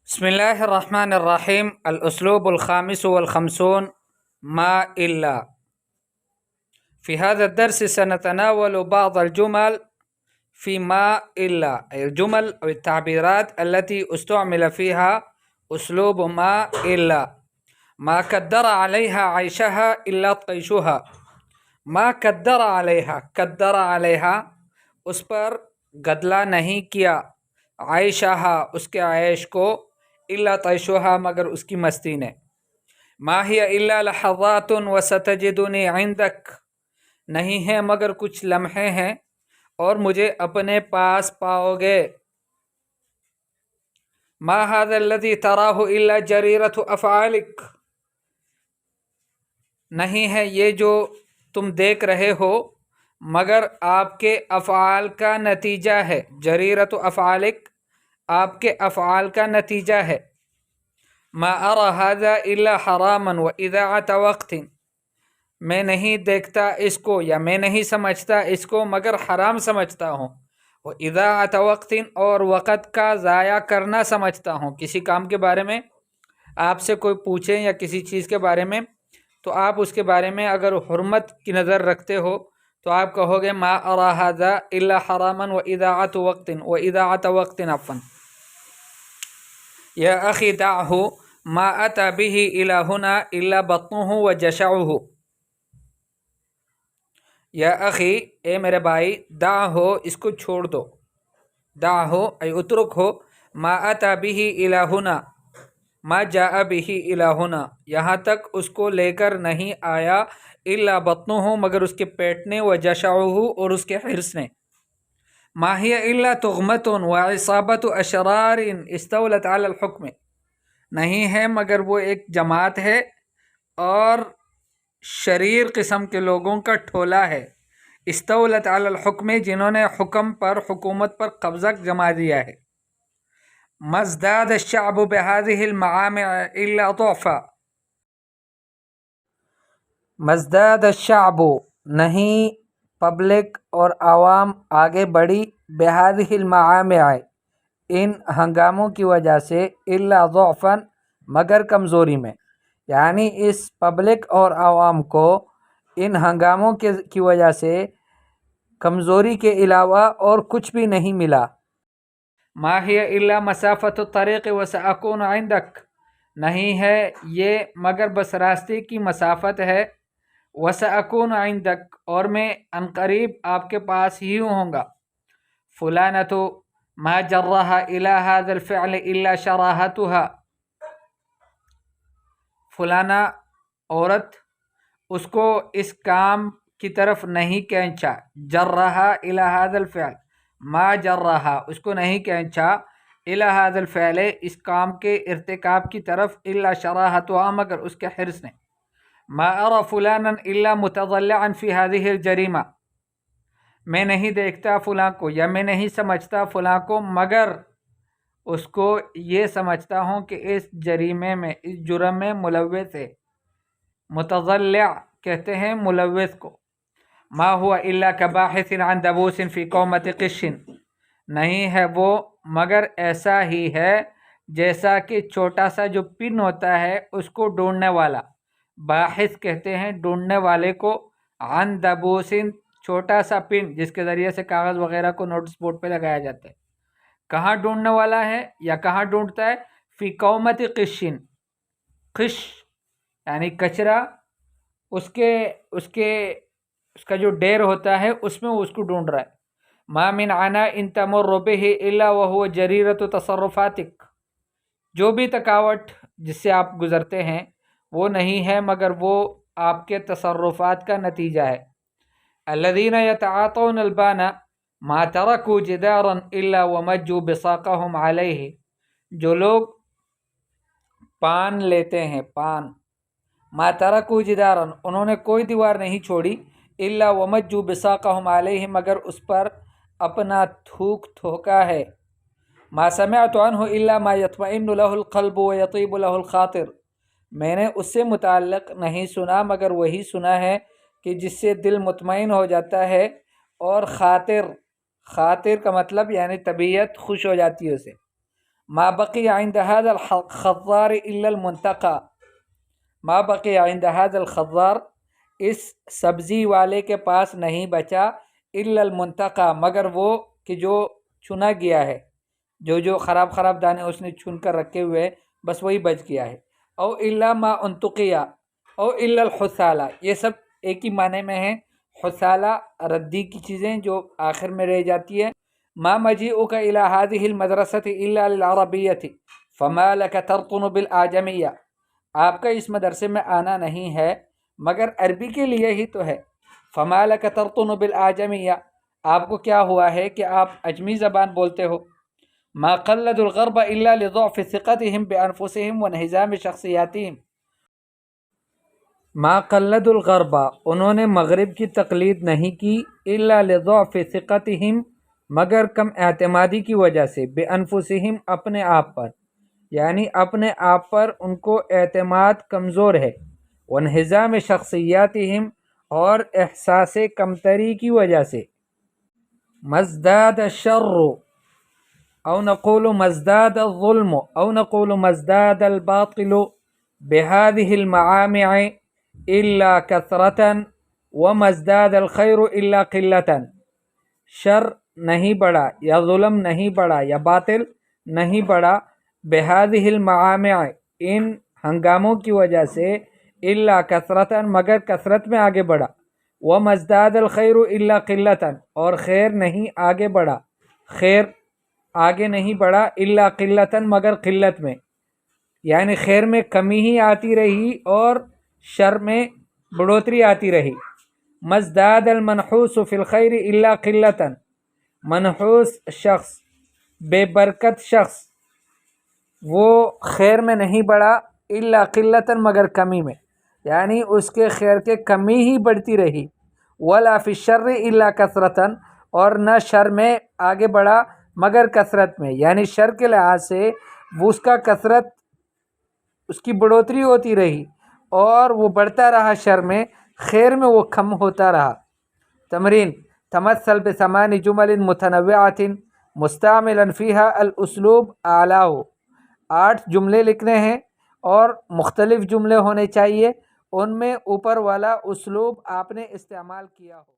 بسم الله الرحمن الرحيم. الأسلوب الخامس والخمسون ما إلا. في هذا الدرس سنتناول بعض الجمل في ما إلا، أي الجمل أو التعبيرات التي استعمل فيها أسلوب ما إلا. ما قدر عليها عيشها إلا طيشها. ما قدر عليها، قدر عليها اس پر گدلا نہیں کیا، عیشہا اس کے عیش کو، الا طیشہا مگر اس کی مستی نے. ما ہی الا لحظات وستجدنی عندک، نہیں ہے مگر کچھ لمحے ہیں اور مجھے اپنے پاس پاؤ گے. ما هذا الذي تراه الا جریرۃ افعالک، نہیں ہے یہ جو تم دیکھ رہے ہو مگر آپ کے افعال کا نتیجہ ہے. جریرۃ افعالک، آپ کے افعال کا نتیجہ ہے. ما ارى هذا الا حراما واضاعة وقت، میں نہیں دیکھتا اس کو یا میں نہیں سمجھتا اس کو مگر حرام سمجھتا ہوں. واضاعة وقت، اور وقت کا ضائع کرنا سمجھتا ہوں. کسی کام کے بارے میں آپ سے کوئی پوچھیں یا کسی چیز کے بارے میں تو آپ اس کے بارے میں اگر حرمت کی نظر رکھتے ہو تو آپ کہو گے ما ارى هذا الا حراما واضاعة وقت، واضاعة وقت عفوا. یا اخی دعه ما اتى به الى هنا الا بطنه وجشعه. یا اخی، اے میرے بھائی، دعه اس کو چھوڑ دو. دعه ای اترک ہو. ما اتى به الى هنا، ما جاء به الى هنا، یہاں تک اس کو لے کر نہیں آیا. الا بطنه مگر اس کے پیٹ نے، وجشعه اور اس کے حرص نے. ما هي الا تغمة وعصابة اشرار استولت على الحکم، نہیں ہے مگر وہ ایک جماعت ہے اور شریر قسم کے لوگوں کا ٹھولا ہے. استولت علی الحکم، جنہوں نے حکم پر، حکومت پر قبضہ جما دیا ہے. مزداد الشعب بهذه المعامع الا ضعفا، مزداد الشعب نہیں پبلک اور عوام آگے بڑھی، بهذه المعامع ان ہنگاموں کی وجہ سے، الا ضعفا مگر کمزوری میں. یعنی اس پبلک اور عوام کو ان ہنگاموں کی وجہ سے کمزوری کے علاوہ اور کچھ بھی نہیں ملا. ما ہی الا مسافت الطریق وسأکون عندک، نہیں ہے یہ مگر بس راستے کی مسافت ہے. وسأکون عندک، اور میں عنقریب آپ کے پاس ہی ہوں گا. فلانۃ ما جرها الى هذا الفعل الا شراهتها، فلانا عورت اس کو اس کام کی طرف نہیں کھینچا. جرها الى هذا الفعل، ما جرها اس کو نہیں کھینچا، الى هذا الفعل اس کام کے ارتکاب کی طرف، الا شراهتها مگر اس کے حرص نے. ما ارى فلانا الا متضلعا في هذه الجريمة، میں نہیں دیکھتا فلاں کو یا میں نہیں سمجھتا فلاں کو مگر اس کو یہ سمجھتا ہوں کہ اس جریمے میں، اس جرم میں ملوث ہے. متضلع کہتے ہیں ملوث کو. ما هو الا كباحث عن دبوس في قومة قش، نہیں ہے وہ مگر ایسا ہی ہے جیسا کہ چھوٹا سا جو پن ہوتا ہے اس کو ڈھونڈنے والا. باحث کہتے ہیں ڈھونڈنے والے کو. عن دبوس چھوٹا سا پن جس کے ذریعے سے کاغذ وغیرہ کو نوٹس بورڈ پہ لگایا جاتا ہے. کہاں ڈھونڈنے والا ہے یا کہاں ڈھونڈتا ہے؟ فی قومت قشن، قش یعنی کچرا، اس کا جو ڈیر ہوتا ہے اس میں وہ اس کو ڈھونڈ رہا ہے. ما من عناء تمر به الا وهو جریرۃ تصرفاتک، جو بھی تکاوٹ جس سے آپ گزرتے ہیں وہ نہیں ہے مگر وہ آپ کے تصرفات کا نتیجہ ہے. الذين يتعاطون البان ما تركوا جدارا الا ومجوا بساقهم عليه، جو لوگ پان لیتے ہیں، پان، ما تركوا جدارا انہوں نے کوئی دیوار نہیں چھوڑی، الا ومجوا بساقهم عليه مگر اس پر اپنا تھوک تھوکا ہے. ما سمعت عنه الا ما يطمئن له القلب ويطيب له الخاطر، میں نے اس سے متعلق نہیں سنا مگر وہی سنا ہے کہ جس سے دل مطمئن ہو جاتا ہے اور خاطر کا مطلب یعنی طبیعت خوش ہو جاتی ہے اسے. ما بقي عند هذا الخضار إلا المنتقى، ما بقي عند هذا الخضار، اس سبزی والے کے پاس نہیں بچا، الا المنتقى مگر وہ کہ جو چنا گیا ہے، جو خراب خراب دانے اس نے چن کر رکھے ہوئے بس وہی بچ گیا ہے۔ او الا ما انتقیا او الا الحثالہ، یہ سب ایک ہی معنی میں ہیں۔ حثالہ ردی کی چیزیں جو آخر میں رہ جاتی ہے۔ ما مجیئک الی هذه المدرسة الا للعربیة فما لک ترطن بالاعجمیہ، آپ کا اس مدرسے میں آنا نہیں ہے مگر عربی کے لیے ہی تو ہے۔ فما لک ترطن بالاعجمیہ، آپ کو کیا ہوا ہے کہ آپ اجمی زبان بولتے ہو۔ ما قلد الغرب الا لضعف ثقتهم بانفسهم وانہزام شخصیاتهم، ما قلد الغرب، انہوں نے مغرب کی تقلید نہیں کی، الا لضعف ثقتهم مگر کم اعتمادی کی وجہ سے، بانفسهم اپنے آپ پر، یعنی اپنے آپ پر ان کو اعتماد کمزور ہے، وانہزام شخصیاتهم اور احساس کمتری کی وجہ سے۔ مزداد الشر او نقول مزداد الظلم او نقول مزداد الباطل بهذه المعامع الا كثرة ومزداد الخير الا قلة، شر نہیں بڑھا یا ظلم نہیں بڑھا یا باطل نہیں بڑھا، بهذه المعامع ان ہنگاموں کی وجہ سے، الا کثرة مگر کثرت میں آگے بڑھا، ومزداد الخیر الا قلة اور خیر نہیں آگے بڑھا، خیر آگے نہیں بڑھا، الا قلة مگر قلت میں، یعنی خیر میں کمی ہی آتی رہی اور شر میں بڑھوتری آتی رہی۔ مزداد المنحوس فی الخیر الا قلة، منحوس شخص، بے برکت شخص، وہ خیر میں نہیں بڑھا، الا قلة مگر کمی میں، یعنی اس کے خیر کے کمی ہی بڑھتی رہی۔ ولا فی الشر الا کثرة، اور نہ شر میں آگے بڑھا مگر کثرت میں، یعنی شر کے لحاظ سے وہ اس کا کثرت، اس کی بڑھوتری ہوتی رہی اور وہ بڑھتا رہا شر میں، خیر میں وہ کم ہوتا رہا۔ تمرین، تمثل بثمان جمل متنوعات مستعملا فيها الاسلوب اعلاہ، 8 جملے لکھنے ہیں اور مختلف جملے ہونے چاہیے، ان میں اوپر والا اسلوب آپ نے استعمال کیا ہو۔